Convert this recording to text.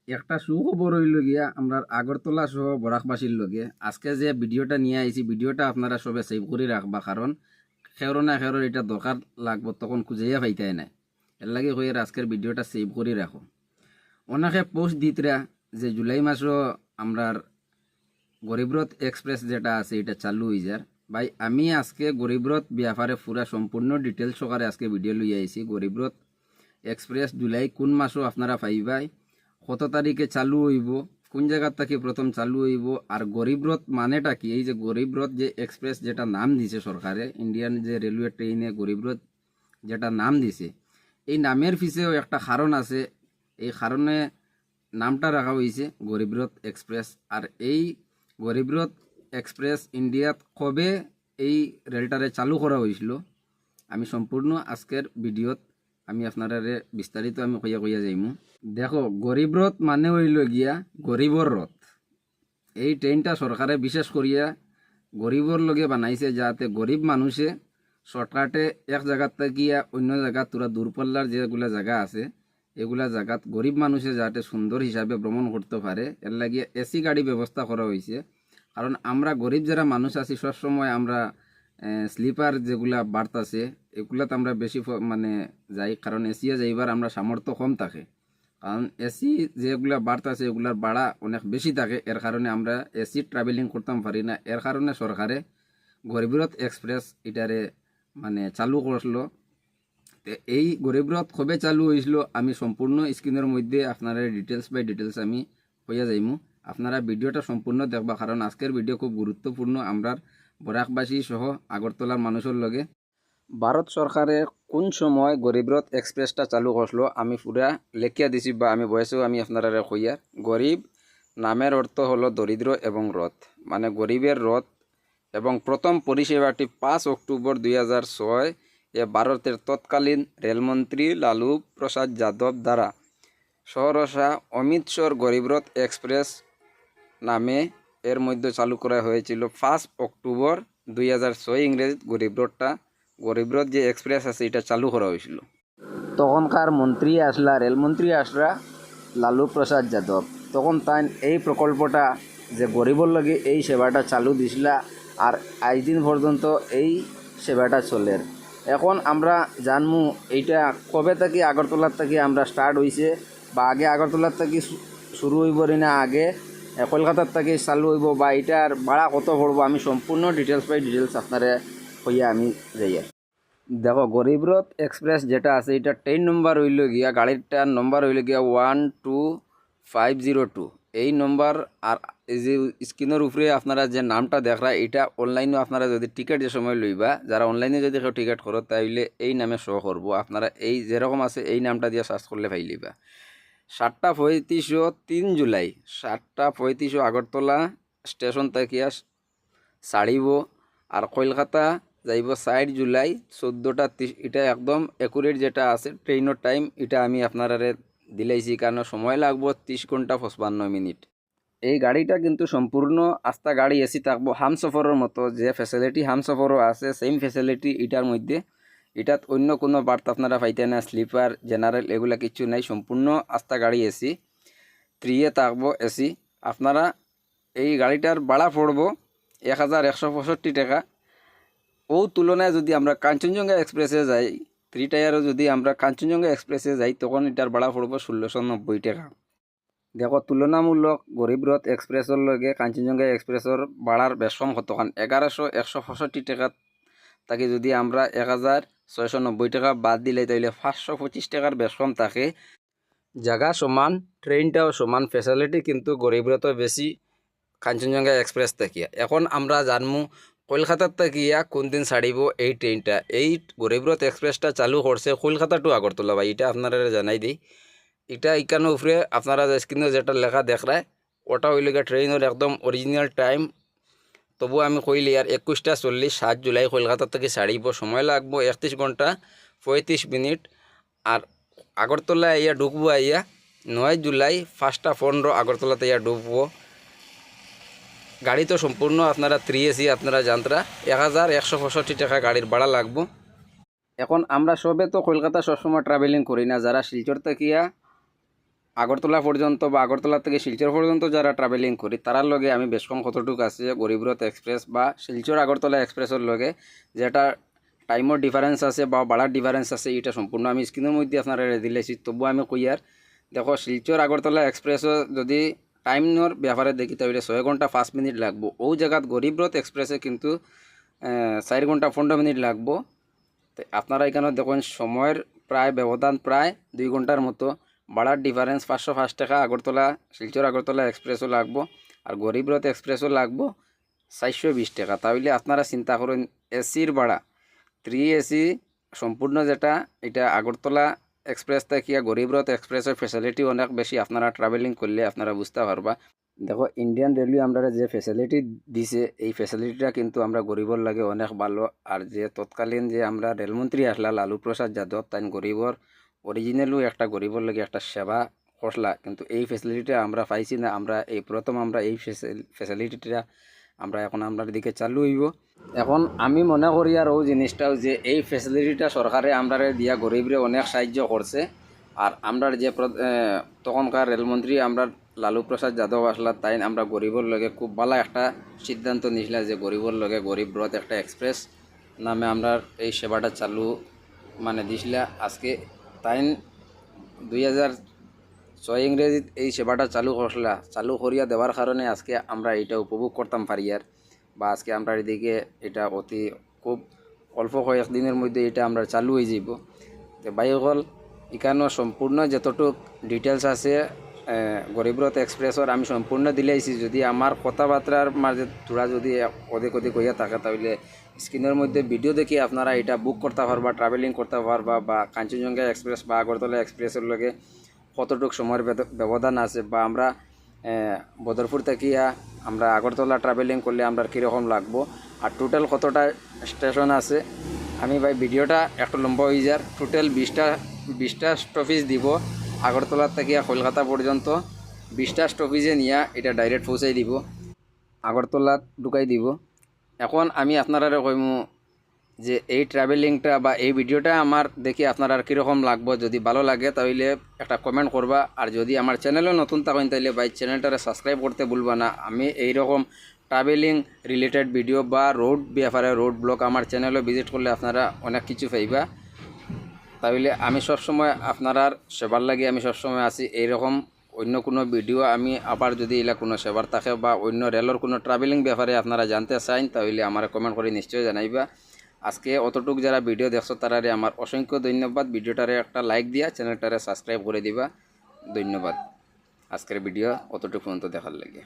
একটা সুখবর হইল গিয়া আমরা আগরতলা সহ বরাকবাসীর লগে আজকে যে ভিডিওটা নিয়ে আইছি ভিডিওটা আপনারা সবে সেভ করে রাখবা, কারণ খেরো না খেরো এটা দরকার লাগবো তখন খুঁজেইয়া পাইতাই নাই। এর লাগে হয়ে আজকের ভিডিওটা সেভ করে রাখো। অনেকে পোস্ট দিতরা যে জুলাই মাসও আমরার গরিবরথ এক্সপ্রেস যেটা আছে এটা চালু হয়ে যার। ভাই আমি আজকে গরিবরথ ব্যাপারে পুরা সম্পূর্ণ ডিটেলস সহকারে আজকে ভিডিও লই আইছি। গরিবরথ এক্সপ্রেস জুলাই কোন মাসও আপনারা পাইবাই, কত তারিখে চালু হইব, কোন জায়গার থেকে প্রথম চালু হইব, আর গরিবরথ মানেটা কি। এই যে গরিবরথ যে এক্সপ্রেস যেটা নাম দিছে সরকারে, ইন্ডিয়ান যে রেলওয়ে ট্রেনে গরিবরথ যেটা নাম দিছে, এই নামের পিছেও একটা কারণ আছে। এই কারণে নামটা রাখা হয়েছে গরিবরথ এক্সপ্রেস। আর এই গরিবরথ এক্সপ্রেস ইন্ডিয়াত কবে এই রেলটারে চালু করা হয়েছিল আমি সম্পূর্ণ আজকের ভিডিওত আমি আপনারা বিস্তারিত আমি কইয়া কইয়া যাইমু। দেখো, গরিবরথ মানে হইল গিয়া গরিবর রথ। এই ট্রেনটা সরকারে বিশেষ করিয়া গরিবর লগে বানাইছে, যাতে গরিব মানুষে শর্টকাটে এক জায়গার থাকিয়া অন্য জায়গা তোরা দূরপাল্লার যেগুলা জায়গা আছে এগুলা জায়গাত গরিব মানুষে যাতে সুন্দর হিসাবে ভ্রমণ করতে পারে, এর লাগিয়ে এসি গাড়ি ব্যবস্থা করা হয়েছে। কারণ আমরা গরিব যারা মানুষ আছি সবসময় আমরা স্লিপার যেগুলা বার্থ আছে এগুলাতে আমরা বেশি মানে যাই, কারণ এসিয়া যাইবার আমরা সামর্থ্য কম থাকে। কারণ এসি যেগুলা বার্থ আছে এগুলার ভাড়া অনেক বেশি থাকে, এর কারণে আমরা এসি ট্রাভেলিং করতাম পারি না। এর কারণে সরকারে গরিবরথ এক্সপ্রেস এটারে মানে চালু করলো। এই গরিবরথ কবে চালু হয়েছিল আমি সম্পূর্ণ স্ক্রিনের মধ্যে আপনারা ডিটেলস বাই ডিটেলস আমি হইয়া যাইমু। আপনারা ভিডিওটা সম্পূর্ণ দেখবা, কারণ আজকের ভিডিও খুব গুরুত্বপূর্ণ আমরার বরাকবাসী সহ আগরতলার মানুষের লগে। ভারত সরকারে কোন সময় গরিবরথ এক্সপ্রেসটা চালু করলো আমি পুরা লেখিয়া দিছি, বা আমি বয়সেও আমি আপনারা কইয়ার। গরিব নামের অর্থ হলো দরিদ্র এবং রথ, মানে গরিবের রথ। এবং প্রথম পরিষেবাটি 5 অক্টোবর 2006 ভারতের তৎকালীন রেলমন্ত্রী লালু প্রসাদ যাদব দ্বারা সহরসা অমৃতসর গরিবরথ এক্সপ্রেস নামে এর মধ্যে চালু করা হয়েছিল 5 অক্টোবর 2006 ইংরেজি। গরিবরথ যে এক্সপ্রেস আছে এটা চালু করা হয়েছিল। তখনকার মন্ত্রী আসলা, রেলমন্ত্রী আসলা লালু প্রসাদ যাদব। তখন তাই এই প্রকল্পটা যে গরিবর লগে এই সেবাটা চালু দিছিলা, আর আজ দিন পর্যন্ত এই সেবাটা চলের। এখন আমরা জানমু এইটা কবে থেকে আগরতলার থেকে আমরা স্টার্ট হয়েছে, বা আগে আগরতলার থেকে শুরু হইব না আগে কলকাতার থেকে চালু হইব, বা এটার ভাড়া কত পড়বো আমি সম্পূর্ণ ডিটেলস বাই ডিটেলস আপনারা হইয়া আমি যাই। দেখো, গরিবরথ এক্সপ্রেস যেটা আছে এটা ট্রেন নম্বর হইল গিয়া, গাড়িটার নম্বর হইল গিয়া 12502 এই নম্বর। আর এই যে স্ক্রিনের উপরে আপনারা যে নামটা দেখরা এটা অনলাইনে আপনারা যদি টিকিট যে সময় লইবা, যারা অনলাইনে যদি কেউ টিকিট করো তাইলে এই নামে শো করবো। আপনারা এই যেরকম আছে এই নামটা দিয়ে সার্চ করলে পাই লিবা। 7:35 3 জুলাই 7:35 আগরতলা স্টেশন থেকে ছাড়িব, আর কলকাতা যাইব 4 জুলাই 14:30। এটা একদম অ্যাকুরেট যেটা আছে ট্রেনের টাইম এটা আমি আপনারা দিলাইছি, কারণ সময় লাগবো 30 ঘন্টা 55 মিনিট। এই গাড়িটা কিন্তু সম্পূর্ণ আস্তা গাড়ি, এসি থাকবো হামসফরের মতো। যে ফ্যাসিলিটি হামসফরও আছে সেম ফ্যাসিলিটি এটার মধ্যে। এটাত অন্য কোনো বার্তা আপনারা পাইতে না, স্লিপার জেনারেল এগুলা কিছু নাই, সম্পূর্ণ আস্তা গাড়ি এসি 3 থাকবো এসি। আপনারা এই গাড়িটার ভাড়া পড়বো 1165 টাকা। ও তুলনায় যদি আমরা কাঞ্চনজঙ্ঘা এক্সপ্রেসে যাই 3 টায়ারও যদি আমরা কাঞ্চনজঙ্ঘা এক্সপ্রেসে যাই তখন এটার ভাড়া পড়বো 1690 টাকা। দেখো, তুলনামূলক গরিবরথ এক্সপ্রেসের লগে কাঞ্চনজঙ্ঘা এক্সপ্রেসের ভাড়ার বেশ কম কতখান 1165 টাকা তাকে যদি আমরা 1690 টাকা বাদ দিলে তাইলে 525 টাকার বেশ কম থাকে। জায়গা সমান, ট্রেনটাও সমান, ফ্যাসিলিটি কিন্তু গরিবরথ বেশি কাঞ্চনজঙ্ঘা এক্সপ্রেস থাকিয়া। এখন আমরা জানমু কলকাতার থাকিয়া কোন দিন ছাড়িব এই ট্রেনটা। এই গরিবরথ এক্সপ্রেসটা চালু করছে কলকাতা টু আগরতলা। ভাই এটা আপনারা জানাই দিই, এটা এখানে উপরে আপনারা স্ক্রিনে যেটা লেখা দেখরায় ওটা হইলে ট্রেনের একদম অরিজিনাল টাইম। তবু আমি কইলি আর 21:40 7 জুলাই কলকাতা থেকে ছাড়িব, সময় লাগবো 31 ঘন্টা 35 মিনিট। আর আগরতলা ইয়া ঢুকবো আইয়া 9 জুলাই 5:15 আগরতলাতে ইয়া ঢুকবো। গাড়ি তো সম্পূর্ণ আপনারা 3 এসি আপনারা জানতরা 1165 টাকা গাড়ির ভাড়া লাগবো। এখন আমরা সবে তো কলকাতা সবসময় ট্রাভেলিং করি না, যারা শিলচর থাকিয়া আগরতলা পর্যন্ত বা আগরতলা থেকে শিলচর পর্যন্ত যারা ট্রাভেলিং করি তারার লগে আমি বেশ কম কতটুকু আছে গরিবরথ এক্সপ্রেস বা শিলচর আগরতলা এক্সপ্রেসের লগে যেটা টাইমের ডিফারেন্স আছে বা ভাড়ার ডিফারেন্স আছে এটা সম্পূর্ণ আমি স্ক্রিনের মধ্যে আপনারা দিলেছি। তবুও আমি কইয়ার দেখো শিলচর আগরতলা এক্সপ্রেসও যদি টাইমের ব্যাপারে দেখি তাহলে 6 ঘন্টা 5 মিনিট লাগবো। ও জায়গাত গরিবরথ এক্সপ্রেসে কিন্তু 4 ঘন্টা 15 মিনিট লাগবো। তো আপনারা এখানে দেখুন সময়ের প্রায় ব্যবধান প্রায় 2 ঘন্টার মতো। ভাড়ার ডিফারেন্স 505 টাকা আগরতলা শিলচর আগরতলা এক্সপ্রেসও লাগবো আর গরিবরথ এক্সপ্রেসও লাগবো 420 টাকা। তাহলে আপনারা চিন্তা করুন এসির ভাড়া 3 এসি সম্পূর্ণ যেটা এটা আগরতলা এক্সপ্রেস থেকে গরিবরথ এক্সপ্রেসের ফ্যাসিলিটি অনেক বেশি। আপনারা ট্রাভেলিং করলে আপনারা বুঝতে পারবা। দেখো ইন্ডিয়ান রেলওয়ে আমরা যে ফ্যাসিলিটি দিছে এই ফ্যাসিলিটিটা কিন্তু আমরা গরিবর লাগে অনেক ভালো। আর যে তৎকালীন যে আমরা রেলমন্ত্রী আসলা লালু প্রসাদ যাদব তাই গরিবর অরিজিনালও একটা গরিবর লাগে একটা সেবা করলা, কিন্তু এই ফ্যাসিলিটিটা আমরা পাইছি না। আমরা এই প্রথম আমরা এই ফ্যাসিলিটিটা আমরা এখন আমরা দিকে চালু হইব। এখন আমি মনে করি আর ও জিনিসটাও যে এই ফ্যাসিলিটিটা সরকারে আমরা দিয়া গরিবরে অনেক সাহায্য করছে। আর আমরা যে তখনকার রেলমন্ত্রী আমরা লালু প্রসাদ যাদব আসলা তাই আমরা গরিবর লগে খুব ভালো একটা সিদ্ধান্ত নিয়েছিল যে গরিবর লগে গরিবরথ একটা এক্সপ্রেস নামে আমরা এই সেবাটা চালু মানে দিছিলা। আজকে তাই 2006 ইংরেজিত এই সেবাটা চালু করলা, চালু করিয়া দেওয়ার কারণে আজকে আমরা এটা উপভোগ করতাম পারি আর বা আজকে আমরা এদিকে এটা অতি খুব অল্প কয়েকদিনের মধ্যে এটা আমরা চালু হয়ে যাব। তো বাইকল এখানেও সম্পূর্ণ যতটুক ডিটেলস আছে গরিবরথ এক্সপ্রেসর আমি সম্পূর্ণ দিলেইছি। যদি আমার কথাবার্তার মাঝে তোরা যদি অধিক অধিক হইয়া থাকে তাহলে স্ক্রিনের মধ্যে ভিডিও দেখে আপনারা এটা বুক করতে পারবা, ট্রাভেলিং করতে পারবা বা কাঞ্চনজঙ্ঘা এক্সপ্রেস বা আগরতলা এক্সপ্রেসের লগে কতটুকু সময়ের ব্যবধান আছে বা আমরা বদরপুর থেকে আমরা আগরতলা ট্রাভেলিং করলে আমরা কীরকম লাগবো আর টোটাল কতটা স্টেশন আছে। আমি ভাই ভিডিওটা একটু লম্বা হয়ে যার টোটাল 20টা স্টপেজ দিব আগরতলা থেকে কলকাতা পর্যন্ত। 20টা স্টপেজে নিয়ে এটা ডাইরেক্ট পৌঁছাই দিব, আগরতলা ঢুকাই দিব। এখন আমি আপনারা কইমু যে এই ট্রাভেলিংটা বা এই ভিডিওটা আমার দেখি আপনারা কীরকম লাগবো। যদি ভালো লাগে তাহলে একটা কমেন্ট করবা। আর যদি আমার চ্যানেলও নতুন থাকেন তাহলে ভাই চ্যানেলটারে সাবস্ক্রাইব করতে ভুলবা না। আমি এইরকম ট্রাভেলিং রিলেটেড ভিডিও বা রোড ব্যাপারে রোড ব্লগ আমার চ্যানেলও ভিজিট করলে আপনারা অনেক কিছু পাইবা। তাহলে আমি সবসময় আপনার সেবার লাগে আমি সবসময় আসি। এইরকম অন্য কোনো ভিডিও আমি আবার যদি এলা কোনো সেবার থাকে বা অন্য রেলের কোনো ট্রাভেলিং ব্যাপারে আপনারা জানতে চান তাহলে আমার কমেন্ট করে নিশ্চয়ই জানাইবা। আজকে অতটুক যারা ভিডিও দেখছো তারারে আমার অসংখ্য ধন্যবাদ। ভিডিওটারে একটা লাইক দিয়া চ্যানেলটারে সাবস্ক্রাইব করে দিবা। ধন্যবাদ আজকের ভিডিও অতটুকু পর্যন্ত দেখার লাগে।